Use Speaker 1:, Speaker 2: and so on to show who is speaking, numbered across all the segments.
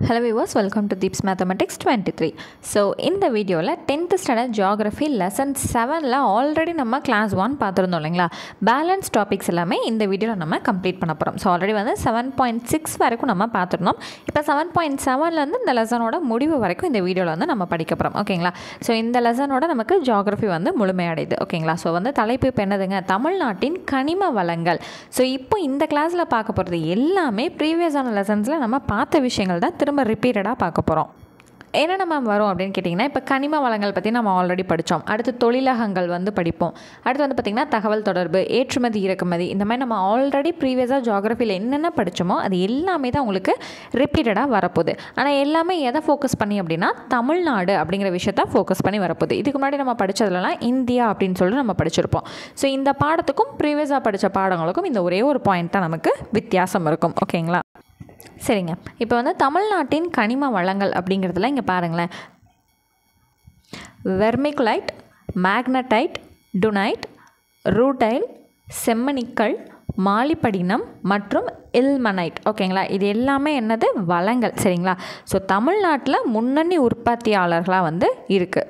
Speaker 1: Hello viewers, welcome to Deep's Mathematics 23. So இந்த வீடியோவில் 10th standard geography lesson 7ல already நம்ம கிளாஸ் 1 பார்த்துருந்தோம் இல்லைங்களா. பேலன்ஸ் டாபிக்ஸ் எல்லாமே இந்த வீடியோவில் நம்ம கம்ப்ளீட் பண்ண போகிறோம். ஸோ ஆல்ரெடி வந்து 7.6 வரைக்கும் நம்ம பார்த்துருந்தோம். இப்போ 7.7லேருந்து இந்த லெசனோட முடிவு வரைக்கும் இந்த வீடியோவில் வந்து நம்ம படிக்க போகிறோம். ஓகேங்களா. ஸோ இந்த லெசனோட நமக்கு ஜியாகிரஃபி வந்து முழுமையடையுது. ஓகேங்களா. ஸோ வந்து தலைப்பு இப்போ என்னதுங்க, தமிழ்நாட்டின் கனிம வளங்கள். ஸோ இப்போ இந்த கிளாஸில் பார்க்க போகிறது எல்லாமே ப்ரீவியஸான லெசன்ஸில் நம்ம பார்த்த விஷயங்கள் தான் திரும்ப ரிப்பீட்டடாக பார்க்க போகிறோம். என்னென்ன மேம் வரும் அப்படின்னு கேட்டிங்கன்னா, இப்போ கனிம வளங்கள் பற்றி நம்ம ஆல்ரெடி படித்தோம். அடுத்து தொழிலகங்கள் வந்து படிப்போம். அடுத்து வந்து பார்த்திங்கன்னா தகவல் தொடர்பு, ஏற்றுமதி இறக்குமதி, இந்த மாதிரி நம்ம ஆல்ரெடி ப்ரீவியஸாக ஜியாகிரஃபியில் என்னென்ன படித்தோமோ அது எல்லாமே தான் உங்களுக்கு ரிப்பீட்டடாக வரப்போகுது. ஆனால் எல்லாமே எதை ஃபோக்கஸ் பண்ணி அப்படின்னா தமிழ்நாடு அப்படிங்கிற விஷயத்த ஃபோக்கஸ் பண்ணி வரப்போகுது. இதுக்கு முன்னாடி நம்ம படித்ததுலலாம் இந்தியா அப்படின்னு சொல்லிட்டு நம்ம படிச்சிருப்போம். ஸோ இந்த பாடத்துக்கும் ப்ரீவியஸாக படித்த பாடங்களுக்கும் இந்த ஒரே ஒரு பாயிண்ட் தான் நமக்கு வித்தியாசம் இருக்கும். ஓகேங்களா. சரிங்க. இப்போ வந்து தமிழ்நாட்டின் கனிம வளங்கள் அப்படிங்கிறதுல இங்கே பாருங்களேன், வெர்மிகுலைட், மேக்னடைட், டுனைட், ரூடைல், செம்மனிக்கல், மாலிபடினம் மற்றும் இல்மனைட். ஓகேங்களா. இது எல்லாமே என்னது, வளங்கள். சரிங்களா. ஸோ தமிழ்நாட்டில் முன்னணி உற்பத்தியாளர்களாக வந்து இருக்குது.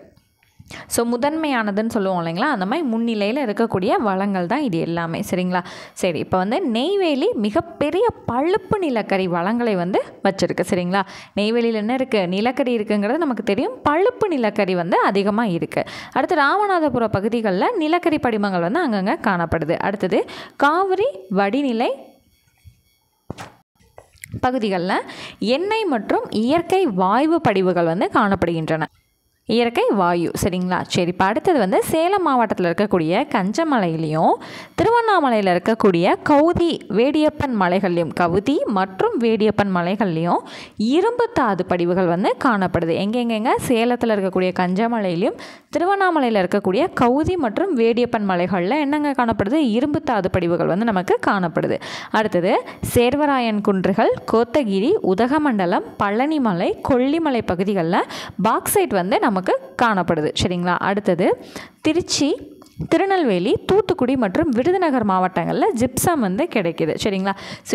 Speaker 1: ஸோ முதன்மையானதுன்னு சொல்லுவோம் இல்லைங்களா, அந்த மாதிரி முன்னிலையில் இருக்கக்கூடிய வளங்கள் தான் இது எல்லாமே. சரிங்களா. சரி, இப்போ வந்து நெய்வேலி மிகப்பெரிய பழுப்பு நிலக்கரி வளங்களை வந்து வச்சுருக்கு. சரிங்களா. நெய்வேலியில் என்ன இருக்குது, நிலக்கரி இருக்குங்கிறது நமக்கு தெரியும். பழுப்பு நிலக்கரி வந்து அதிகமாக இருக்குது. அடுத்து ராமநாதபுர பகுதிகளில் நிலக்கரி படிமங்கள் வந்து அங்கங்கே காணப்படுது. அடுத்தது காவிரி வடிநிலை பகுதிகளில் எண்ணெய் மற்றும் இயற்கை வாயு படிவுகள் வந்து காணப்படுகின்றன. இயற்கை வாயு. சரிங்களா. சரி, இப்போ அடுத்தது வந்து சேலம் மாவட்டத்தில் இருக்கக்கூடிய கஞ்சமலையிலையும் திருவண்ணாமலையில் இருக்கக்கூடிய கவுதி வேடியப்பன் மலைகள்லையும், கவுதி மற்றும் வேடியப்பன் மலைகள்லையும் இரும்பு தாது படிவுகள் வந்து காணப்படுது. எங்கெங்கெங்க, சேலத்தில் இருக்கக்கூடிய கஞ்சமலையிலையும் திருவண்ணாமலையில் இருக்கக்கூடிய கவுதி மற்றும் வேடியப்பன் மலைகளில் என்னங்க காணப்படுது, இரும்பு தாது படிவுகள் வந்து நமக்கு காணப்படுது. அடுத்தது சேர்வராயன் குன்றுகள், கோத்தகிரி, உதகமண்டலம், பழனிமலை, கொல்லிமலை பகுதிகளில் பாக்சைட் வந்து நமக்கு காணப்படுது. சரிங்களா. அடுத்தது திருச்சி, திருநெல்வேலி, தூத்துக்குடி மற்றும் விருதுநகர் மாவட்டங்களில் ஜிப்சம் வந்து கிடைக்கிது. சரிங்களா. ஸோ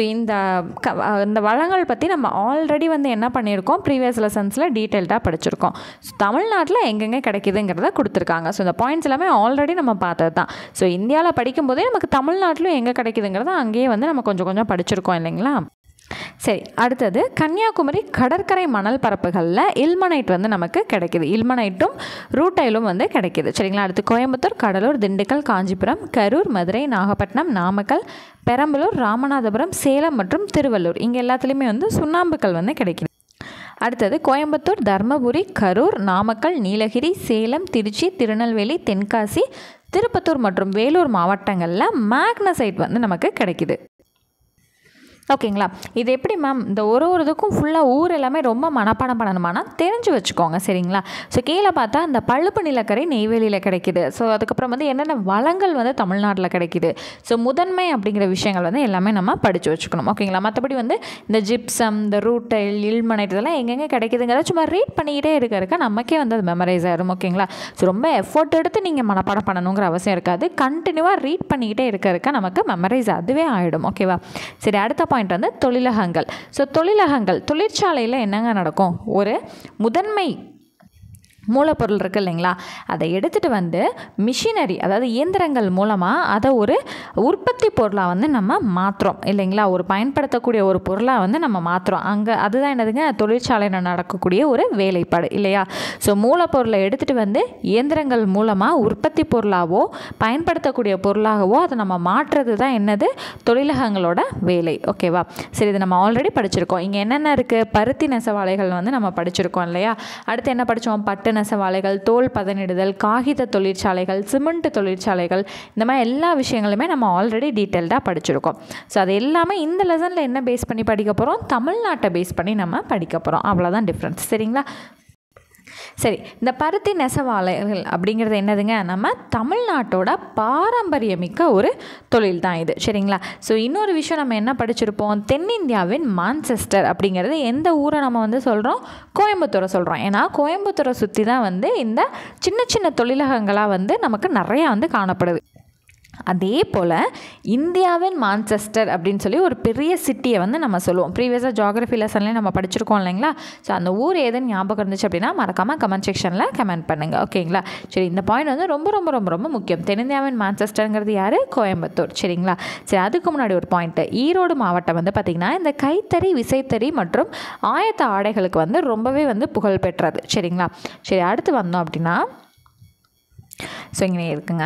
Speaker 1: இந்த வளங்கள் பற்றி நம்ம ஆல்ரெடி வந்து என்ன பண்ணியிருக்கோம், ப்ரீவியஸ் லெசன்ஸில் டீட்டெயில்டாக படிச்சிருக்கோம். ஸோ தமிழ்நாட்டில் எங்கெங்கே கிடைக்கிதுங்கிறத கொடுத்துருக்காங்க. ஸோ இந்த பாயிண்ட்ஸ் எல்லாமே ஆல்ரெடி நம்ம பார்த்தது தான். ஸோ இந்தியாவில் படிக்கும்போதே நமக்கு தமிழ்நாட்டிலும் எங்கே கிடைக்கிதுங்கிறத அங்கேயே வந்து நம்ம கொஞ்சம் கொஞ்சம் படிச்சிருக்கோம் இல்லைங்களா. சரி, அடுத்தது கன்னியாகுமரி கடற்கரை மணல் பரப்புகளில் இல்மனைட் வந்து நமக்கு கிடைக்கிது. இல்மனைட்டும் ரூட்டைலும் வந்து கிடைக்கிது. சரிங்களா. அடுத்து கோயம்புத்தூர், கடலூர், திண்டுக்கல், காஞ்சிபுரம், கரூர், மதுரை, நாகப்பட்டினம், நாமக்கல், பெரம்பலூர், ராமநாதபுரம், சேலம் மற்றும் திருவள்ளூர், இங்கே எல்லாத்துலேயுமே வந்து சுண்ணாம்புக்கல் வந்து கிடைக்கிது. அடுத்தது கோயம்புத்தூர், தர்மபுரி, கரூர், நாமக்கல், நீலகிரி, சேலம், திருச்சி, திருநெல்வேலி, தென்காசி, திருப்பத்தூர் மற்றும் வேலூர் மாவட்டங்களில் மேக்னசைட் வந்து நமக்கு கிடைக்கிது. ஓகேங்களா. இது எப்படி மேம், இந்த ஒரு இதுக்கும் ஃபுல்லாக ஊர் எல்லாமே ரொம்ப மனப்பாடம் பண்ணணுமானா தெரிஞ்சு வச்சுக்கோங்க. சரிங்களா. ஸோ கீழே பார்த்தா இந்த பழுப்பு நிலக்கரி நெய்வேலியில் கிடைக்கிது. ஸோ அதுக்கப்புறம் வந்து என்னென்ன வளங்கள் வந்து தமிழ்நாட்டில் கிடைக்கிது. ஸோ முதன்மை அப்படிங்கிற விஷயங்கள் வந்து எல்லாமே நம்ம படித்து வச்சுக்கணும். ஓகேங்களா. மற்றபடி வந்து இந்த ஜிப்சம், இந்த ரூட்டைல், இல்மனைட் இதெல்லாம் எங்கெங்கே கிடைக்குதுங்கிறத சும்மா ரீட் பண்ணிக்கிட்டே இருக்க நமக்கே வந்து அது மெமரைஸ் ஆகிடும். ஓகேங்களா. ஸோ ரொம்ப எஃபோர்ட் எடுத்து நீங்கள் மனப்பாடம் பண்ணணுங்கிற அவசியம் இருக்காது. கண்டினியூவாக ரீட் பண்ணிக்கிட்டே இருக்க நமக்கு மெமரைஸ் அதுவே ஆகிடும். ஓகேவா. சரி, அடுத்த பாயிண்ட் வந்து தொழிலகங்கள். ஸோ தொழிலகங்கள், தொழிற்சாலையில் என்னங்க நடக்கும், ஒரு முதன்மை மூலப்பொருள் இருக்குது இல்லைங்களா, அதை எடுத்துகிட்டு வந்து மிஷினரி, அதாவது இயந்திரங்கள் மூலமாக அதை ஒரு உற்பத்தி பொருளாக வந்து நம்ம மாற்றுறோம் இல்லைங்களா. ஒரு பயன்படுத்தக்கூடிய ஒரு பொருளாக வந்து நம்ம மாற்றுறோம். அங்கே அதுதான் என்னதுங்க, தொழிற்சாலையில் நடக்கக்கூடிய ஒரு வேலைப்பாடு இல்லையா. ஸோ மூலப்பொருளை எடுத்துகிட்டு வந்து இயந்திரங்கள் மூலமாக உற்பத்தி பொருளாகவோ பயன்படுத்தக்கூடிய பொருளாகவோ அதை நம்ம மாற்றுறது தான் என்னது, தொழிலகங்களோட வேலை. ஓகேவா. சரி, இது நம்ம ஆல்ரெடி படிச்சிருக்கோம். இங்கே என்னென்ன இருக்குது, பருத்தி நெசவாலைகள் வந்து நம்ம படிச்சிருக்கோம் இல்லையா. அடுத்து என்ன படித்தோம், பட்டு நெசவாலைகள், தோல் பதனிடுதல், காகித தொழிற்சாலைகள், சிமெண்ட் தொழிற்சாலைகள், இந்த மாதிரி எல்லா விஷயங்களுமே நம்ம ஆல்ரெடி டீட்டெயில்டாக படிச்சிருக்கோம். ஸோ அது எல்லாமே இந்த லெசனில் என்ன பேஸ் பண்ணி படிக்க போகிறோம், தமிழ்நாட்டை பேஸ் பண்ணி நம்ம படிக்க போகிறோம். அவ்வளோதான் டிஃப்ரென்ஸ். சரிங்களா. சரி, இந்த பருத்தி நெசவாலைகள் அப்படிங்கிறது என்னதுங்க, நம்ம தமிழ்நாட்டோட பாரம்பரியமிக்க ஒரு தொழில் தான் இது. சரிங்களா. ஸோ இன்னொரு விஷயம் நம்ம என்ன படிச்சிருப்போம், தென்னிந்தியாவின் மான்செஸ்டர் அப்படிங்கிறது எந்த ஊரை நம்ம வந்து சொல்கிறோம், கோயம்புத்தூரை சொல்கிறோம். ஏன்னா கோயம்புத்தூரை சுற்றி தான் வந்து இந்த சின்ன சின்ன தொழிலகங்களாக வந்து நமக்கு நிறையா வந்து காணப்படுது. அதே போல் இந்தியாவின் மான்செஸ்டர் அப்படின்னு சொல்லி ஒரு பெரிய சிட்டியை வந்து நம்ம சொல்லுவோம். ப்ரீவியஸாக ஜியாகிரஃபி லெசன்லேயே நம்ம படிச்சிருக்கோம் இல்லைங்களா? ஸோ அந்த ஊர் ஏதுன்னு ஞாபகம் இருந்துச்சு அப்படின்னா மறக்காமல் கமெண்ட் செக்ஷனில் கமெண்ட் பண்ணுங்கள். ஓகேங்களா? சரி, இந்த பாயிண்ட் வந்து ரொம்ப ரொம்ப ரொம்ப ரொம்ப முக்கியம். தென்னிந்தியாவின் மான்செஸ்டருங்கிறது யார்? கோயம்புத்தூர். சரிங்களா? சரி, அதுக்கு முன்னாடி ஒரு பாயிண்ட்டு, ஈரோடு மாவட்டம் வந்து பார்த்திங்கன்னா இந்த கைத்தறி, விசைத்தறி மற்றும் ஆயத்த ஆடைகளுக்கு வந்து ரொம்பவே வந்து புகழ் பெற்றது. சரிங்களா? சரி, அடுத்து வந்தோம் அப்படின்னா ஸோ இங்கே இருக்குங்க,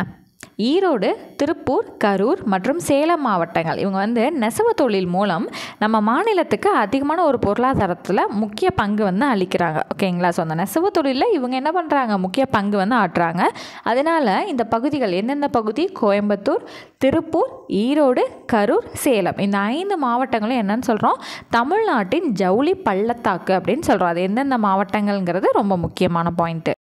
Speaker 1: ஈரோடு, திருப்பூர், கரூர் மற்றும் சேலம் மாவட்டங்கள் இவங்க வந்து நெசவு தொழில் மூலம் நம்ம மாநிலத்துக்கு அதிகமான ஒரு பொருளாதாரத்தில் முக்கிய பங்கு வந்து அளிக்கிறாங்க. ஓகேங்களா? ஸோ அந்த நெசவு தொழிலில் இவங்க என்ன பண்ணுறாங்க? முக்கிய பங்கு வந்து ஆட்டுறாங்க. அதனால் இந்த பகுதிகள் எந்தெந்த பகுதி? கோயம்புத்தூர், திருப்பூர், ஈரோடு, கரூர், சேலம், இந்த 5 மாவட்டங்களும் என்னன்னு சொல்கிறோம்? தமிழ்நாட்டின் ஜவுளி பள்ளத்தாக்கு அப்படின்னு சொல்கிறோம். அது எந்தெந்த மாவட்டங்கள்ங்கிறது ரொம்ப முக்கியமான பாயிண்ட்டு.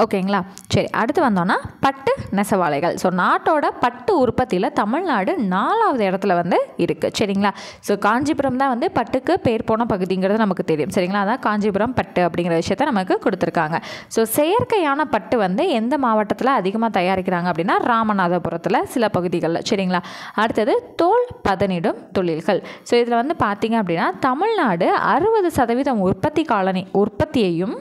Speaker 1: ஓகேங்களா? சரி, அடுத்து வந்தோன்னா பட்டு நெசவாலைகள். ஸோ நாட்டோட பட்டு உற்பத்தியில் தமிழ்நாடு 4வது இடத்துல வந்து இருக்குது. சரிங்களா? ஸோ காஞ்சிபுரம் தான் வந்து பட்டுக்கு பேர் போன பகுதிங்கிறது நமக்கு தெரியும். சரிங்களா? அதான் காஞ்சிபுரம் பட்டு அப்படிங்கிற விஷயத்த நமக்கு கொடுத்துருக்காங்க. ஸோ செயற்கையான பட்டு வந்து எந்த மாவட்டத்தில் அதிகமாக தயாரிக்கிறாங்க அப்படின்னா ராமநாதபுரத்தில் சில பகுதிகளில். சரிங்களா? அடுத்தது தோல் பதனிடும் தொழில்கள். ஸோ இதில் வந்து பார்த்திங்க அப்படின்னா தமிழ்நாடு 60% உற்பத்தியையும்,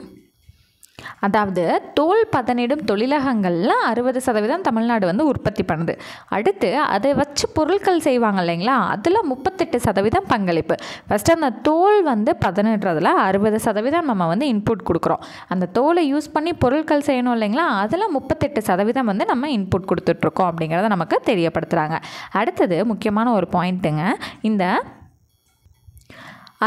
Speaker 1: அதாவது தோல் பதனிடும் தொழிலகங்களில் 60% தமிழ்நாடு வந்து உற்பத்தி பண்ணுது. அடுத்து அதை வச்சு பொருட்கள் செய்வாங்க இல்லைங்களா? அதில் 38% பங்களிப்பு. ஃபஸ்ட்டு அந்த தோல் வந்து பதனிடுறதுல 60% நம்ம வந்து இன்புட் கொடுக்குறோம். அந்த தோலை யூஸ் பண்ணி பொருட்கள் செய்யணும் இல்லைங்களா? அதில் 38% வந்து நம்ம இன்புட் கொடுத்துட்ருக்கோம் அப்படிங்கிறத நமக்கு தெரியப்படுத்துகிறாங்க. அடுத்தது முக்கியமான ஒரு பாயிண்ட்டுங்க, இந்த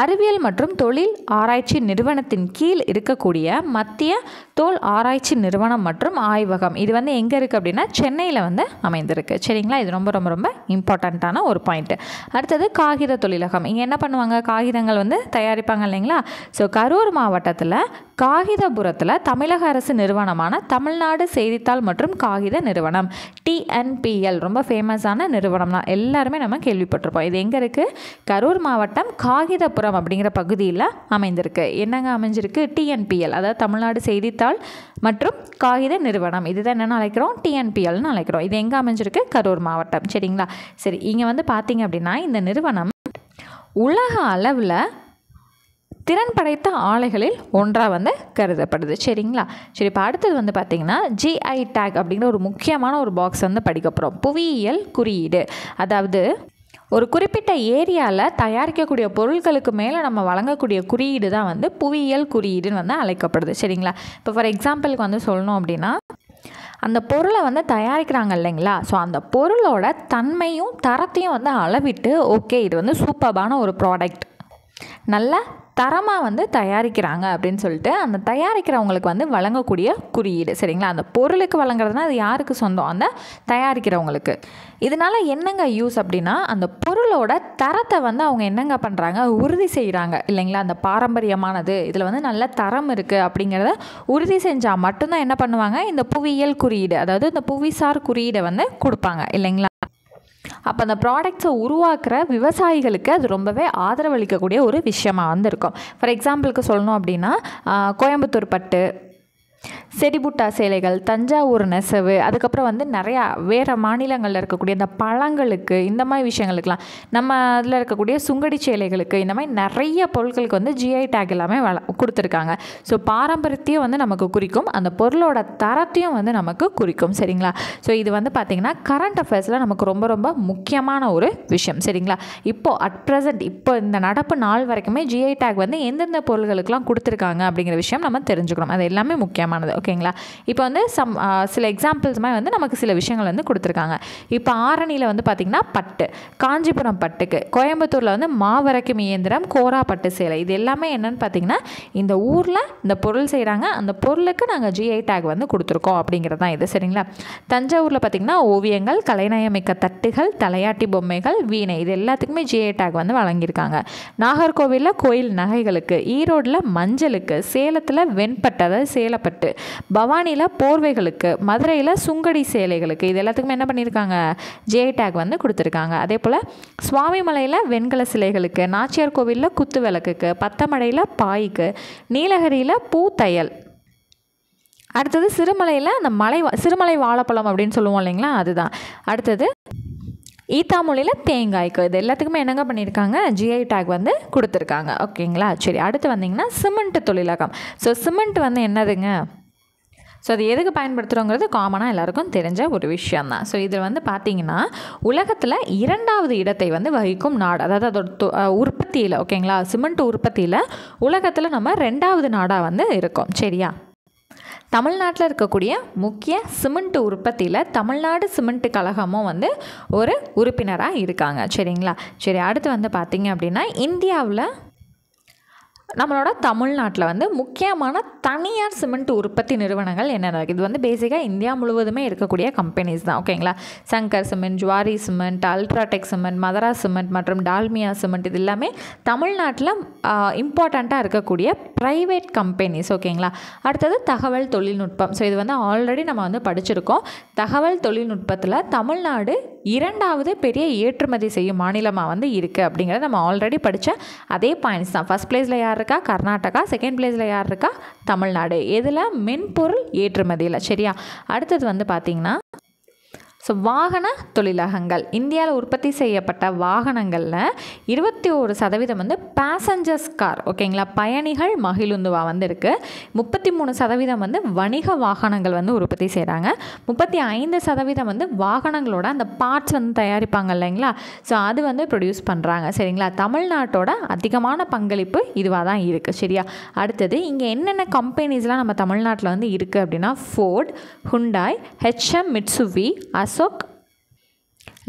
Speaker 1: அறிவியல் மற்றும் தொழில் ஆராய்ச்சி நிறுவனத்தின் கீழ் இருக்கக்கூடிய மத்திய தோல் ஆராய்ச்சி நிறுவனம் மற்றும் ஆய்வகம், இது வந்து எங்கே இருக்குது அப்படின்னா சென்னையில் வந்து அமைந்திருக்கு. சரிங்களா? இது ரொம்ப ரொம்ப ரொம்ப இம்பார்ட்டண்ட்டான ஒரு பாயிண்ட்டு. அடுத்தது காகித தொழிலகம். இங்கே என்ன பண்ணுவாங்க? காகிதங்கள் வந்து தயாரிப்பாங்க இல்லைங்களா? ஸோ கரூர் மாவட்டத்தில் காகிதபுரத்தில் தமிழக அரசு நிறுவனமான தமிழ்நாடு செய்தித்தாள் மற்றும் காகித நிறுவனம், TNPL, ரொம்ப ஃபேமஸான நிறுவனம் தான், எல்லாருமே நம்ம கேள்விப்பட்டிருப்போம். இது எங்கே இருக்குது? கரூர் மாவட்டம் காகிதபுரம் அப்படிங்கிற பகுதியில் அமைந்திருக்கு. என்னங்க அமைஞ்சிருக்கு? TNPL, அதாவது தமிழ்நாடு செய்தித்தாள் மற்றும் காகித நிறுவனம். இதுதான் என்னென்னு அழைக்கிறோம்? TNPLன்னு அழைக்கிறோம். இது எங்கே அமைஞ்சிருக்கு? கரூர் மாவட்டம். சரிங்களா? சரி, இங்கே வந்து பார்த்தீங்க அப்படின்னா இந்த நிறுவனம் உலக அளவில் திறன் படைத்த ஆலைகளில் ஒன்றாக வந்து கருதப்படுது. சரிங்களா? சரி, இப்போ அடுத்தது வந்து பார்த்திங்கன்னா GI டேக் அப்படிங்கிற ஒரு முக்கியமான ஒரு பாக்ஸ் வந்து படிக்க போகிறோம். புவியியல் குறியீடு. அதாவது ஒரு குறிப்பிட்ட ஏரியாவில் தயாரிக்கக்கூடிய பொருட்களுக்கு மேலே நம்ம வழங்கக்கூடிய குறியீடு தான் வந்து புவியியல் குறியீடுன்னு வந்து அழைக்கப்படுது. சரிங்களா? இப்போ ஃபார் எக்ஸாம்பிளுக்கு வந்து சொல்லணும் அப்படின்னா அந்த பொருளை வந்து தயாரிக்கிறாங்க இல்லைங்களா? ஸோ அந்த பொருளோட தன்மையும் தரத்தையும் வந்து அளவிட்டு, ஓகே இது வந்து சூப்பர்பான ஒரு ப்ராடக்ட், நல்ல தரமாக வந்து தயாரிக்கிறாங்க அப்படின்னு சொல்லிட்டு அந்த தயாரிக்கிறவங்களுக்கு வந்து வழங்கக்கூடிய குறியீடு. சரிங்களா? அந்த பொருளுக்கு வழங்குறதுனா அது யாருக்கு சொந்தம்? அந்த தயாரிக்கிறவங்களுக்கு. இதனால் என்னங்க யூஸ் அப்படின்னா அந்த பொருளோட தரத்தை வந்து அவங்க என்னங்க பண்ணுறாங்க? உறுதி செய்கிறாங்க இல்லைங்களா? அந்த பாரம்பரியமானது, இதில் வந்து நல்ல தரம் இருக்குது அப்படிங்கிறத உறுதி செஞ்சால் மட்டும்தான் என்ன பண்ணுவாங்க? இந்த புவியியல் குறியீடு, அதாவது இந்த புவிசார் குறியீடை வந்து கொடுப்பாங்க இல்லைங்களா? அப்போ அந்த ப்ராடக்ட்ஸை உருவாக்குற விவசாயிகளுக்கு அது ரொம்பவே ஆதரவளிக்கக்கூடிய ஒரு விஷயமாக வந்து இருக்கும். ஃபார் எக்ஸாம்பிளுக்கு சொல்லணும் அப்படின்னா கோயம்புத்தூர் பட்டு, செடிபுட்டா சேலைகள், தஞ்சாவூர் நெசவு, அதுக்கப்புறம் வந்து நிறையா வேறு மாநிலங்களில் இருக்கக்கூடிய இந்த பழங்களுக்கு, இந்த மாதிரி விஷயங்களுக்கெலாம், நம்ம அதில் இருக்கக்கூடிய சுங்கடி சேலைகளுக்கு, இந்த மாதிரி நிறைய பொருட்களுக்கு வந்து GI டேக் எல்லாமே கொடுத்துருக்காங்க. ஸோ பாரம்பரியத்தையும் வந்து நமக்கு குறிக்கும், அந்த பொருளோட தரத்தையும் வந்து நமக்கு குறிக்கும். சரிங்களா? ஸோ இது வந்து பார்த்திங்கன்னா கரண்ட் அஃபேர்ஸில் நமக்கு ரொம்ப ரொம்ப முக்கியமான ஒரு விஷயம். சரிங்களா? இப்போது அட் ப்ரெசென்ட் இப்போ இந்த நடப்பு நாள் வரைக்குமே GI டேக் வந்து எந்தெந்த பொருள்களுக்கெலாம் கொடுத்துருக்காங்க அப்படிங்கிற விஷயம் நம்ம தெரிஞ்சுக்கணும். அது எல்லாமே முக்கியமானது. ஓகேங்களா? இப்போ வந்து சில எக்ஸாம்பிள்ஸ் மாதிரி வந்து நமக்கு சில விஷயங்கள் வந்து கொடுத்துருக்காங்க. இப்போ ஆரணியில் வந்து பார்த்திங்கன்னா பட்டு, காஞ்சிபுரம் பட்டுக்கு, கோயம்புத்தூரில் வந்து மாவரைக்கும் இயந்திரம், கோரா பட்டு சேலை, இது எல்லாமே என்னென்னு பார்த்திங்கன்னா இந்த ஊரில் இந்த பொருள் செய்கிறாங்க, அந்த பொருளுக்கு நாங்கள் GI டேக் வந்து கொடுத்துருக்கோம் அப்படிங்கிறது தான் இது. சரிங்களா? தஞ்சாவூரில் பார்த்திங்கன்னா ஓவியங்கள், கலைநயமிக்க தட்டுகள், தலையாட்டி பொம்மைகள், வீணை, இது எல்லாத்துக்குமே GI டேக் வந்து வழங்கியிருக்காங்க. நாகர்கோவிலில் கோயில் நகைகளுக்கு, ஈரோடில் மஞ்சளுக்கு, சேலத்தில் வெண்பட்டு, அதாவது சேலப்பட்டு, பவானியில் போர்வைகளுக்கு, மதுரையில் சுங்கடி சேலைகளுக்கு, இது எல்லாத்துக்குமே என்ன பண்ணியிருக்காங்க? GI டேக் வந்து கொடுத்துருக்காங்க. அதே போல் சுவாமிமலையில் வெண்கல சிலைகளுக்கு, நாச்சியார் கோவிலில் குத்து விளக்குக்கு, பத்தமடையில் பாய்க்கு, நீலகிரியில் பூ தையல், அடுத்தது சிறுமலையில் அந்த சிறுமலை வாழைப்பழம் அப்படின்னு சொல்லுவோம் இல்லைங்களா, அதுதான். அடுத்தது ஈத்தா மொழியில் தேங்காய்க்கு. இது எல்லாத்துக்குமே என்னங்க பண்ணியிருக்காங்க, ஜிஐ டேக் வந்து கொடுத்துருக்காங்க. ஓகேங்களா. சரி, அடுத்து வந்திங்கன்னா சிமெண்ட் தொழிலகம். ஸோ சிமெண்ட் வந்து என்னதுங்க, ஸோ அது எதுக்கு பயன்படுத்துகிறோங்கிறது காமனாக எல்லாருக்கும் தெரிஞ்ச ஒரு விஷயந்தான். ஸோ இதில் வந்து பார்த்திங்கன்னா உலகத்தில் 2வது இடத்தை வந்து வகிக்கும் நாடு, அதாவது அதோட உற்பத்தியில், ஓகேங்களா, சிமெண்ட் உற்பத்தியில் உலகத்தில் நம்ம 2வது நாடாக வந்து இருக்கோம். சரியா. தமிழ்நாட்டில் இருக்கக்கூடிய முக்கிய சிமெண்ட் உற்பத்தியில் தமிழ்நாடு சிமெண்ட் கழகமும் வந்து ஒரு உறுப்பினராக இருக்காங்க. சரிங்களா. சரி, அடுத்து வந்து பார்த்திங்க அப்படின்னா இந்தியாவில் நம்மளோட தமிழ்நாட்டில் வந்து முக்கியமான தனியார் சிமெண்ட் உற்பத்தி நிறுவனங்கள் என்னென்ன இருக்குது. இது வந்து பேசிக்காக இந்தியா முழுவதுமே இருக்கக்கூடிய கம்பெனிஸ் தான். ஓகேங்களா. Shankar cement, Zuari cement, UltraTech cement, Madras cement மற்றும் டால்மியா சிமெண்ட், இது எல்லாமே தமிழ்நாட்டில் இம்பார்ட்டண்ட்டாக இருக்கக்கூடிய ப்ரைவேட் கம்பெனிஸ். ஓகேங்களா. அடுத்தது தகவல் தொழில்நுட்பம். ஸோ இது வந்து ஆல்ரெடி நம்ம வந்து படிச்சிருக்கோம். தகவல் தொழில்நுட்பத்தில் தமிழ்நாடு 2வது பெரிய ஏற்றுமதி செய்யும் மாநிலமாக வந்து இருக்குது அப்படிங்கிறத நம்ம ஆல்ரெடி படித்த அதே பாயிண்ட்ஸ் தான். ஃபஸ்ட் பிளேஸில் யார் இருக்கா, கர்நாடகா. செகண்ட் பிளேஸில் யார் இருக்கா, தமிழ்நாடு. இதில் மென்பொருள் ஏற்றுமதியில். சரியா. அடுத்தது வந்து பார்த்திங்கன்னா ஸோ வாகன தொழிலகங்கள். இந்தியாவில் உற்பத்தி செய்யப்பட்ட வாகனங்களில் 21% வந்து பேசஞ்சர்ஸ் கார், ஓகேங்களா, பயணிகள் மகிழுந்துவாக வந்து இருக்குது. 33% வந்து வணிக வாகனங்கள் வந்து உற்பத்தி செய்கிறாங்க. 35% வந்து வாகனங்களோட அந்த பார்ட்ஸ் வந்து தயாரிப்பாங்க இல்லைங்களா, ஸோ அது வந்து ப்ரொடியூஸ் பண்ணுறாங்க. சரிங்களா. தமிழ்நாட்டோட அதிகமான பங்களிப்பு இதுவாக தான் இருக்குது. சரியா. அடுத்தது இங்கே என்னென்ன கம்பெனிஸ்லாம் நம்ம தமிழ்நாட்டில் வந்து இருக்குது அப்படின்னா ஃபோர்ட், ஹுண்டாய், HM மிட்சுவி, அசோக்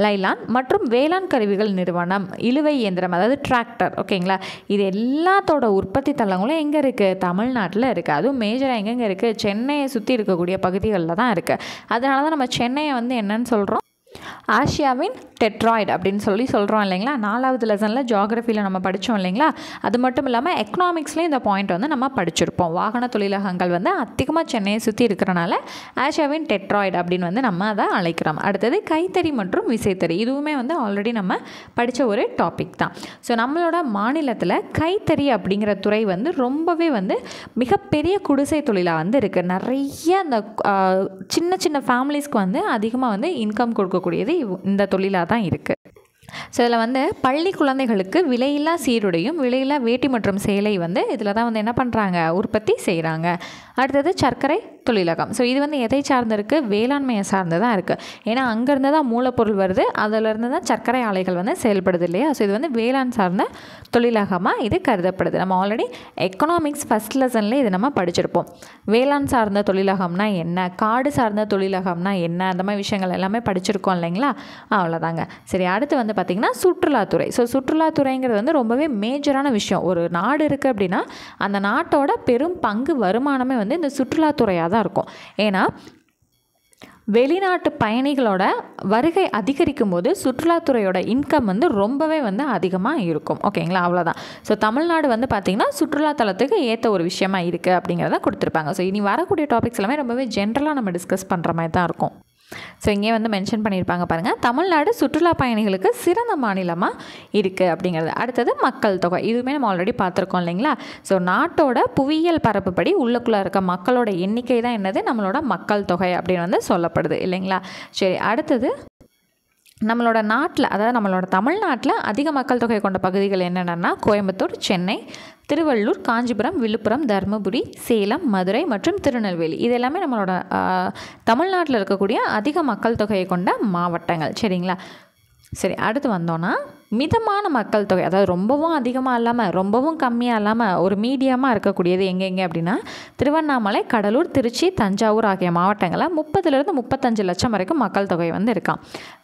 Speaker 1: லைலான் மற்றும் வேளாண் கருவிகள் நிறுவனம், இழுவை இயந்திரம் அதாவது டிராக்டர். ஓகேங்களா. இது எல்லாத்தோட உற்பத்தி தளங்களும் எங்கே இருக்குது, தமிழ்நாட்டில் இருக்குது. அதுவும் மேஜராக எங்கெங்கே இருக்குது, சென்னையை சுற்றி இருக்கக்கூடிய பகுதிகளில் தான் இருக்குது. அதனால தான் நம்ம சென்னையை வந்து என்னன்னு சொல்கிறோம், ஆசியாவின் டெட்ராய்டு அப்படின்னு சொல்கிறோம் இல்லைங்களா. 4வது லெசனில் ஜியாகிரஃபியில் நம்ம படித்தோம் இல்லைங்களா. அது மட்டும் இல்லாமல் எக்கனாமிக்ஸ்லேயும் இந்த பாயிண்ட் வந்து நம்ம படிச்சிருப்போம். வாகன தொழிலகங்கள் வந்து அதிகமாக சென்னையை சுற்றி இருக்கிறனால ஆசியாவின் டெட்ராய்டு அப்படின்னு வந்து நம்ம அதை அழைக்கிறோம். அடுத்தது கைத்தறி மற்றும் விசைத்தறி. இதுவுமே வந்து ஆல்ரெடி நம்ம படித்த ஒரு டாபிக் தான். ஸோ நம்மளோட மாநிலத்தில் கைத்தறி அப்படிங்கிற துறை வந்து ரொம்பவே வந்து மிகப்பெரிய குடிசை தொழிலாக வந்து இருக்குது. நிறைய அந்த சின்ன சின்ன ஃபேமிலிஸ்க்கு வந்து அதிகமாக வந்து இன்கம் கொடுக்கக்கூடியது இந்த தொழிலாக தான் இருக்குது. ஸோ இதில் வந்து பள்ளி குழந்தைகளுக்கு விலையில்லா சீருடையும் விலையில்லா வேட்டி மற்றும் சேலை வந்து இதில் தான் வந்து என்ன பண்ணுறாங்க, உற்பத்தி செய்கிறாங்க. அடுத்தது சர்க்கரை தொழிலகம். ஸோ இது வந்து எதை சார்ந்து இருக்குது, வேளாண்மையை சார்ந்து தான் இருக்குது. ஏன்னா அங்கேருந்து தான் மூலப்பொருள் வருது, அதிலிருந்து தான் சர்க்கரை ஆலைகள் வந்து செயல்படுது இல்லையா. ஸோ இது வந்து வேளாண் சார்ந்த தொழிலகமாக இது கருதப்படுது. நம்ம ஆல்ரெடி எக்கனாமிக்ஸ் ஃபஸ்ட் லெசன்லேயே இது நம்ம படிச்சிருப்போம். வேளாண் சார்ந்த தொழிலகம்னா என்ன, காடு சார்ந்த தொழிலகம்னா என்ன, அந்த மாதிரி விஷயங்கள் எல்லாமே படிச்சிருக்கோம் இல்லைங்களா. அவ்வளோதாங்க. சரி, அடுத்து வந்து பார்த்திங்கன்னா சுற்றுலாத்துறை. ஸோ சுற்றுலாத்துறைங்கிறது வந்து ரொம்பவே மேஜரான விஷயம். ஒரு நாடு இருக்குது அப்படின்னா அந்த நாட்டோட பெரும் பங்கு வருமானமே வந்து இந்த சுற்றுலாத்துறையாக தான் இருக்கும். ஏன்னா வெளிநாட்டு பயணிகளோட வருகை அதிகரிக்கும் போது சுற்றுலாத்துறையோட இன்கம் வந்து ரொம்பவே வந்து அதிகமாக இருக்கும். ஓகேங்களா. அவ்வளோதான். ஸோ தமிழ்நாடு வந்து பார்த்திங்கன்னா சுற்றுலாத்தலத்துக்கு ஏற்ற ஒரு விஷயமா இருக்குது அப்படிங்கிறத கொடுத்துருப்பாங்க. ஸோ இனி வரக்கூடிய டாபிக்ஸ் எல்லாமே ரொம்பவே ஜென்ரலாக நம்ம டிஸ்கஸ் பண்ணுற மாதிரி தான் இருக்கும். ஸோ இங்கே வந்து மென்ஷன் பண்ணியிருப்பாங்க பாருங்கள், தமிழ்நாடு சுற்றுலா பயணிகளுக்கு சிறந்த மாநிலமாக இருக்குது அப்படிங்கிறது. அடுத்தது மக்கள் தொகை. இதுவுமே நம்ம ஆல்ரெடி பார்த்துருக்கோம் இல்லைங்களா. ஸோ நாட்டோட புவியியல் பரப்புப்படி உள்ளுக்குள்ளே இருக்க மக்களோட எண்ணிக்கை தான் என்னது, நம்மளோட மக்கள் தொகை அப்படின்னு வந்து சொல்லப்படுது இல்லைங்களா. சரி, அடுத்தது நம்மளோட நாட்டில், அதாவது நம்மளோட தமிழ்நாட்டில் அதிக மக்கள் தொகை கொண்ட பகுதிகள் என்னென்னா கோயம்புத்தூர், சென்னை, திருவள்ளூர், காஞ்சிபுரம், விழுப்புரம், தருமபுரி, சேலம், மதுரை மற்றும் திருநெல்வேலி. இது எல்லாமே நம்மளோட தமிழ்நாட்டில் இருக்கக்கூடிய அதிக மக்கள் தொகையை கொண்ட மாவட்டங்கள். சரிங்களா. சரி, அடுத்து வந்தோன்னா மிதமான மக்கள் தொகை, அதாவது ரொம்பவும் அதிகமாக இல்லாமல் ரொம்பவும் கம்மியாக இல்லாமல் ஒரு மீடியமாக இருக்கக்கூடியது எங்கெங்கே அப்படின்னா திருவண்ணாமலை, கடலூர், திருச்சி, தஞ்சாவூர் ஆகிய மாவட்டங்களில் 30லேருந்து 35 லட்சம் வரைக்கும் மக்கள் தொகை வந்து இருக்கான்.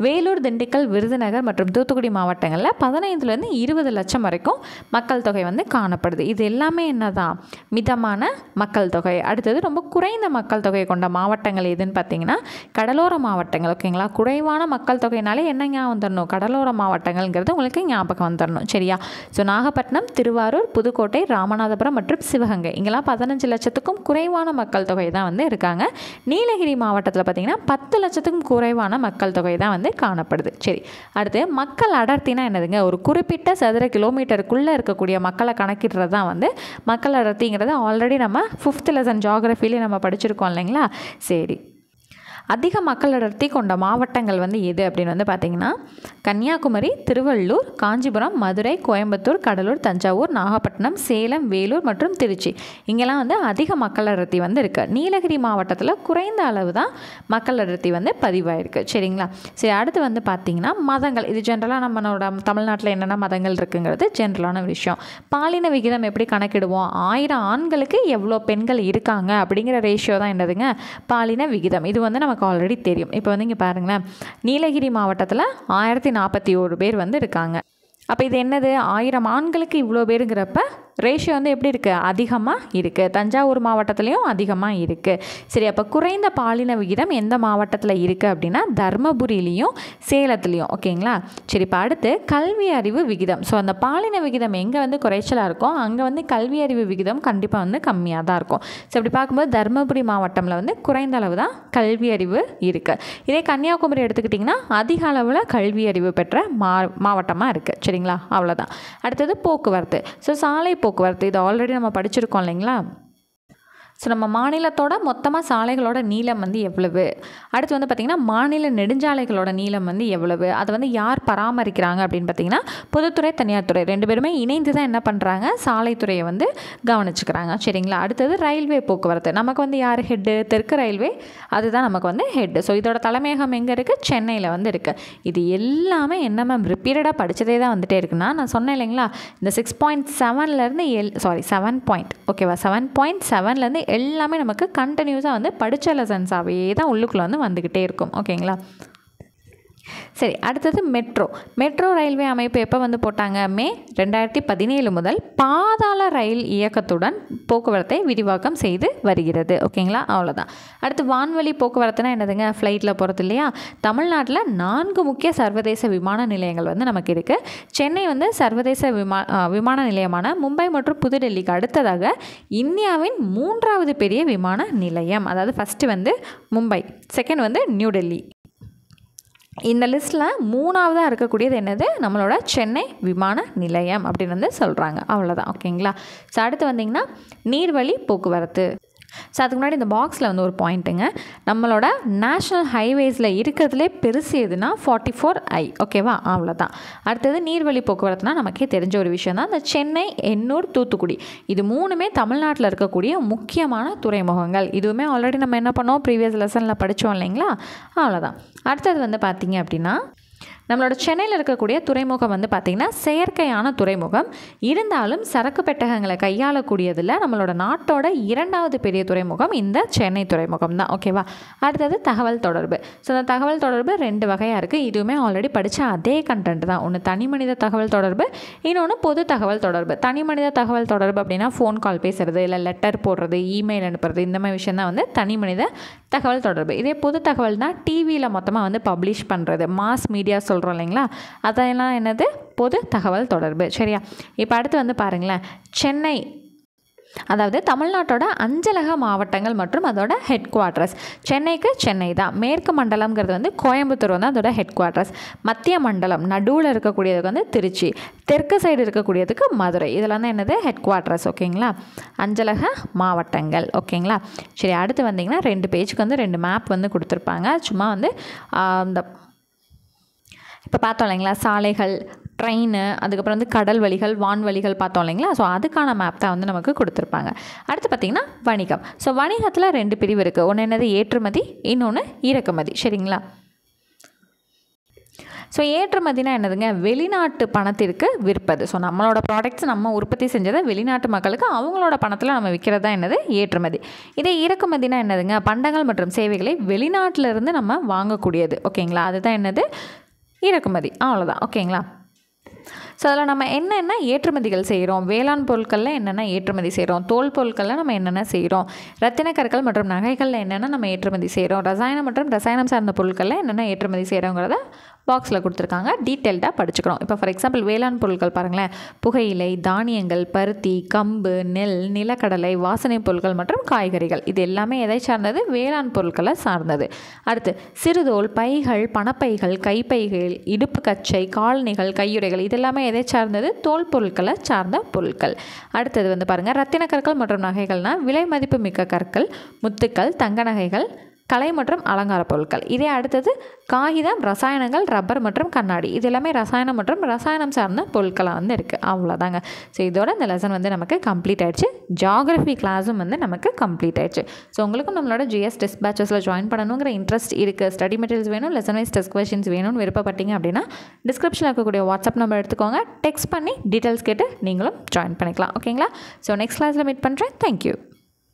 Speaker 1: வேலூர், திண்டுக்கல், விருதுநகர் மற்றும் தூத்துக்குடி மாவட்டங்களில் 15லேருந்து 20 லட்சம் வரைக்கும் மக்கள் தொகை வந்து காணப்படுது. இது எல்லாமே என்னதான், மிதமான மக்கள் தொகை. அடுத்தது ரொம்ப குறைந்த மக்கள் தொகை கொண்ட மாவட்டங்கள் எதுன்னு பார்த்தீங்கன்னா கடலோர மாவட்டங்கள். ஓகேங்களா. குறைவான மக்கள் தொகைனாலே என்னங்க வந்துடணும், கடலோர மாவட்டங்கள்ங்கிறது உங்களுக்கு ஞாபகம் வந்துடணும். சரியா? ஸோ நாகப்பட்டினம், திருவாரூர், புதுக்கோட்டை, ராமநாதபுரம் மற்றும் சிவகங்கை இங்கெல்லாம் 15 லட்சத்துக்கும் குறைவான மக்கள் தொகை தான் வந்து இருக்காங்க. நீலகிரி மாவட்டத்தில் பார்த்திங்கன்னா 10 லட்சத்துக்கும் குறைவான மக்கள் தொகை தான் வந்து காணப்படுது. சரி, அடுத்து மக்கள் அடர்த்தினா என்னதுங்க? ஒரு குறிப்பிட்ட சதுர கிலோமீட்டருக்குள்ளே இருக்கக்கூடிய மக்களை கணக்கிடுறது தான் வந்து மக்கள் அடர்த்திங்கிறது. ஆல்ரெடி நம்ம 5th லெசன் ஜியாகிரஃபிலே நம்ம படிச்சிருக்கோம் இல்லைங்களா? சரி, அதிக மக்கள் அடர்த்தி கொண்ட மாவட்டங்கள் வந்து எது அப்படின்னு வந்து பார்த்திங்கன்னா கன்னியாகுமரி, திருவள்ளூர், காஞ்சிபுரம், மதுரை, கோயம்புத்தூர், கடலூர், தஞ்சாவூர், நாகப்பட்டினம், சேலம், வேலூர் மற்றும் திருச்சி இங்கெல்லாம் வந்து அதிக மக்கள் அடர்த்தி வந்து இருக்குது. நீலகிரி மாவட்டத்தில் குறைந்த அளவு தான் மக்கள் அடர்த்தி வந்து பதிவாயிருக்கு. சரிங்களா? சரி, அடுத்து வந்து பார்த்திங்கன்னா மதங்கள். இது ஜென்ரலாக நம்மளோட தமிழ்நாட்டில் என்னென்ன மதங்கள் இருக்குங்கிறது ஜென்ரலான விஷயம். பாலின விகிதம் எப்படி கணக்கிடுவோம்? 1000 ஆண்களுக்கு எவ்வளோ பெண்கள் இருக்காங்க அப்படிங்கிற ரேஷியோ தான் என்னதுங்க? பாலின விகிதம். இது வந்து நமக்கு ஆல்ரெடி தெரியும். இப்போ வந்து இங்கே பாருங்களேன், நீலகிரி மாவட்டத்தில் 1041 பேர் வந்து இருக்காங்க. அப்போ இது என்னது? 1000 ஆண்களுக்கு இவ்வளோ பேருங்கிறப்ப ரேஷியோ வந்து எப்படி இருக்குது? அதிகமாக இருக்குது. தஞ்சாவூர் மாவட்டத்துலேயும் அதிகமாக இருக்குது. சரி, அப்போ குறைந்த பாலின விகிதம் எந்த மாவட்டத்தில் இருக்குது அப்படின்னா தர்மபுரியிலையும் சேலத்துலேயும். ஓகேங்களா? சரி, இப்போ அடுத்து கல்வி அறிவு விகிதம். ஸோ அந்த பாலின விகிதம் எங்கே வந்து குறைச்சலாக இருக்கும் அங்கே வந்து கல்வி அறிவு விகிதம் கண்டிப்பாக வந்து கம்மியாக தான் இருக்கும். ஸோ அப்படி பார்க்கும்போது தர்மபுரி மாவட்டத்தில் வந்து குறைந்த அளவு தான் கல்வி அறிவு இருக்குது. இதே கன்னியாகுமரி எடுத்துக்கிட்டிங்கன்னா அதிக அளவில் கல்வி அறிவு பெற்ற மாவட்டமாக இருக்குது. சரிங்களா? அவ்வளோதான். அடுத்தது போக்குவரத்து. ஸோ சாலை போக்குவரத்து இது ஆல்ரெடி நம்ம படிச்சிருக்கோம் இல்லைங்களா? ஸோ நம்ம மாநிலத்தோட மொத்தமாக சாலைகளோட நீளம் வந்து எவ்வளவு, அடுத்து வந்து பார்த்திங்கன்னா மாநில நெடுஞ்சாலைகளோட நீளம் வந்து எவ்வளவு, அதை வந்து யார் பராமரிக்கிறாங்க அப்படின்னு பார்த்திங்கன்னா பொதுத்துறை, தனியார் துறை 2 பேருமே இணைந்து தான் என்ன பண்ணுறாங்க? சாலைத்துறையை வந்து கவனிச்சுக்கிறாங்க. சரிங்களா? அடுத்தது ரயில்வே போக்குவரத்து. நமக்கு வந்து யார் ஹெட்டு? தெற்கு ரயில்வே, அதுதான் நமக்கு வந்து ஹெட்டு. ஸோ இதோட தலைமையகம் எங்கே இருக்குது? சென்னையில் வந்து இருக்குது. இது எல்லாமே என்ன மேம் ரிப்பீட்டடாக படித்ததே தான் வந்துகிட்டே இருக்குன்னா, நான் சொன்னேன் இல்லைங்களா, இந்த 6.7லேருந்து 7.7லேருந்து எல்லாமே நமக்கு கண்டினியூஸாக வந்து படித்த லெசன்ஸாகவே தான் உள்ளுக்குள்ளே வந்து வந்துக்கிட்டே இருக்கும். ஓகேங்களா? சரி, அடுத்தது மெட்ரோ ரயில்வே அமைப்பு எப்போ வந்து போட்டாங்க? மே 2017 முதல் பாதாள ரயில் இயக்கத்துடன் போக்குவரத்தை விரிவாக்கம் செய்து வருகிறது. ஓகேங்களா? அவ்வளோதான். அடுத்து வான்வழி போக்குவரத்துனா என்னதுங்க? ஃப்ளைட்டில் போகிறது இல்லையா? தமிழ்நாட்டில் 4 முக்கிய சர்வதேச விமான நிலையங்கள் வந்து நமக்கு இருக்குது. சென்னை வந்து சர்வதேச விமான நிலையமான மும்பை மற்றும் புதுடெல்லிக்கு அடுத்ததாக இந்தியாவின் 3வது பெரிய விமான நிலையம். அதாவது ஃபஸ்ட்டு வந்து மும்பை, செகண்ட் வந்து நியூ டெல்லி. இந்த லிஸ்ட்டில் 3ஆவதாக இருக்கக்கூடியது என்னது? நம்மளோட சென்னை விமான நிலையம் அப்படின்னு வந்து சொல்கிறாங்க. அவ்வளோதான். ஓகேங்களா? ஸோ அடுத்து வந்திங்கன்னா நீர்வழி போக்குவரத்து. ஸோ அதுக்கு முன்னாடி இந்த பாக்ஸில் வந்து ஒரு பாயிண்ட்டுங்க, நம்மளோட நேஷ்னல் ஹைவேஸில் இருக்கிறதுலே பெருசு எதுனா 44I. ஓகேவா? அவ்வளோதான். அடுத்தது நீர்வழி போக்குவரத்துனா நமக்கே தெரிஞ்ச ஒரு விஷயம் தான். இந்த சென்னை, எண்ணூர், தூத்துக்குடி இது 3மே தமிழ்நாட்டில் இருக்கக்கூடிய முக்கியமான துறைமுகங்கள். இதுவுமே ஆல்ரெடி நம்ம என்ன பண்ணோம்? ப்ரீவியஸ் லெசனில் படித்தோம் இல்லைங்களா? அவ்வளோதான். அடுத்தது வந்து பார்த்திங்க அப்படின்னா நம்மளோட சென்னையில் இருக்கக்கூடிய துறைமுகம் வந்து பார்த்திங்கன்னா செயற்கையான துறைமுகம். இருந்தாலும் சரக்கு பெட்டகங்களை கையாளக்கூடியதில் நம்மளோட நாட்டோட 2வது பெரிய துறைமுகம் இந்த சென்னை துறைமுகம் தான். ஓகேவா? அடுத்தது தகவல் தொடர்பு. ஸோ இந்த தகவல் தொடர்பு 2 வகையாக இருக்குது. இதுவுமே ஆல்ரெடி படித்த அதே கண்டென்ட் தான். ஒன்று தனி மனித தகவல் தொடர்பு, இன்னொன்று பொது தகவல் தொடர்பு. தனி மனித தகவல் தொடர்பு அப்படின்னா ஃபோன் கால் பேசுகிறது, இல்லை லெட்டர் போடுறது, இமெயில் அனுப்புறது, இந்த மாதிரி விஷயம் தான் வந்து தனி மனித தகவல் தொடர்பு. இதே பொது தகவல்னால் டிவியில் மொத்தமாக வந்து பப்ளிஷ் பண்ணுறது, மாஸ் மீடியா சொல்கிறோம் இல்லைங்களா, அதெல்லாம் என்னது? பொது தகவல் தொடர்பு. சரியா? இப்போ அடுத்து வந்து பாருங்களேன், சென்னை அதாவது தமிழ்நாட்டோட அஞ்சலக மாவட்டங்கள் மற்றும் அதோட ஹெட் குவார்ட்டர்ஸ். சென்னைக்கு சென்னை தான். மேற்கு மண்டலம்ங்கிறது வந்து கோயம்புத்தூர் வந்து அதோட ஹெட் குவார்ட்டர்ஸ். மத்திய மண்டலம் நடுவில் இருக்கக்கூடியதுக்கு வந்து திருச்சி, தெற்கு சைடு இருக்கக்கூடியதுக்கு மதுரை. இதெல்லாம் தான் என்னது? Head quarters. ஓகேங்களா? அஞ்சலக மாவட்டங்கள். ஓகேங்களா? சரி, அடுத்து வந்திங்கன்னா 2 பேஜுக்கு வந்து 2 மேப் வந்து கொடுத்துருப்பாங்க. சும்மா வந்து இந்த இப்போ பார்த்தோம் இல்லைங்களா, சாலைகள், ட்ரெயின், அதுக்கப்புறம் வந்து கடல் வழிகள், வான்வழிகள் பார்த்தோம் இல்லைங்களா. ஸோ அதுக்கான மேப் தான் வந்து நமக்கு கொடுத்துருப்பாங்க. அடுத்து பார்த்திங்கன்னா வணிகம். ஸோ வணிகத்தில் 2 பிரிவு இருக்குது. ஒன்று என்னது? ஏற்றுமதி, இன்னொன்று இறக்குமதி. சரிங்களா? ஸோ ஏற்றுமதினா என்னதுங்க? வெளிநாட்டு பணத்திற்கு விற்பது. ஸோ நம்மளோட ப்ராடக்ட்ஸ் நம்ம உற்பத்தி செஞ்சதை வெளிநாட்டு மக்களுக்கு அவங்களோட பணத்தில் நம்ம விற்கிறது தான் என்னது? ஏற்றுமதி. இதே இறக்குமதினா என்னதுங்க? பண்டங்கள் மற்றும் சேவைகளை வெளிநாட்டிலிருந்து நம்ம வாங்கக்கூடியது. ஓகேங்களா? அதுதான் என்னது? இறக்குமதி. அவ்வளோதான். ஓகேங்களா? ஸோ அதில் நம்ம என்னென்ன ஏற்றுமதிகள் செய்கிறோம்? வேளாண் பொருட்களில் என்னென்ன ஏற்றுமதி செய்கிறோம்? தோல் பொருட்களில் நம்ம என்னென்ன செய்கிறோம்? ரத்தின கற்கள் மற்றும் நகைகளில் என்னென்ன நம்ம ஏற்றுமதி செய்கிறோம்? ரசாயனம் மற்றும் ரசாயனம் சார்ந்த பொருட்களில் என்னென்ன ஏற்றுமதி செய்கிறோங்கிறத பாக்ஸில் கொடுத்துருக்காங்க, டீட்டெயில்டாக படிச்சுக்கிறோம். இப்போ ஃபார் எக்ஸாம்பிள் வேளாண் பொருட்கள் பாருங்களேன், புகையிலை, தானியங்கள், பருத்தி, கம்பு, நெல், நிலக்கடலை, வாசனை பொருட்கள் மற்றும் காய்கறிகள். இது எல்லாமே எதை சார்ந்தது? வேளாண் பொருட்களை சார்ந்தது. அடுத்து சிறுதோல், பைகள், பணப்பைகள், கைப்பைகள், இடுப்பு கச்சை, காலணிகள், கையுறைகள், இது எல்லாமே எதை சார்ந்தது? தோல் பொருட்களை சார்ந்த பொருட்கள். அடுத்தது வந்து பாருங்கள், ரத்தின கற்கள் மற்றும் நகைகள்னால் விலை மதிப்பு மிக்க கற்கள், முத்துக்கள், தங்க நகைகள், கலை மற்றும் அலங்கார பொருட்கள். இதே அடுத்தது காகிதம், ரசாயனங்கள், ரப்பர் மற்றும் கண்ணாடி. இது எல்லாமே ரசாயனம் மற்றும் ரசாயனம் சார்ந்த பொருட்களாக வந்து இருக்குது. அவ்வளோதாங்க. ஸோ இதோட இந்த லெசன் வந்து நமக்கு கம்ப்ளீட் ஆயிடுச்சு. ஜியாகிரஃபி கிளாஸும் வந்து நமக்கு கம்ப்ளீட் ஆயிடுச்சு. ஸோ உங்களுக்கும் நம்மளோட ஜிஎஸ் டெஸ்ட் பேச்சஸில் ஜாயின் பண்ணணுங்கிற இன்ட்ரெஸ்ட் இருக்குது, ஸ்டடி மெட்டீரியல்ஸ் வேணும், லெசன் வைஸ் டெஸ்ட் கொஸ்டின்ஸ் வேணும்னு விருப்பப்பட்டீங்க அப்படின்னா டிஸ்கிரிப்ஷனில் இருக்கக்கூடிய வாட்ஸ்அப் நம்பர் எடுத்துக்கோங்க, டெக்ஸ்ட் பண்ணி டீட்டெயில்ஸ் கேட்டு நீங்களும் ஜாயின் பண்ணிக்கலாம். ஓகேங்களா? ஸோ நெக்ஸ்ட் கிளாஸில் மீட் பண்ணுறேன். தேங்க்யூ.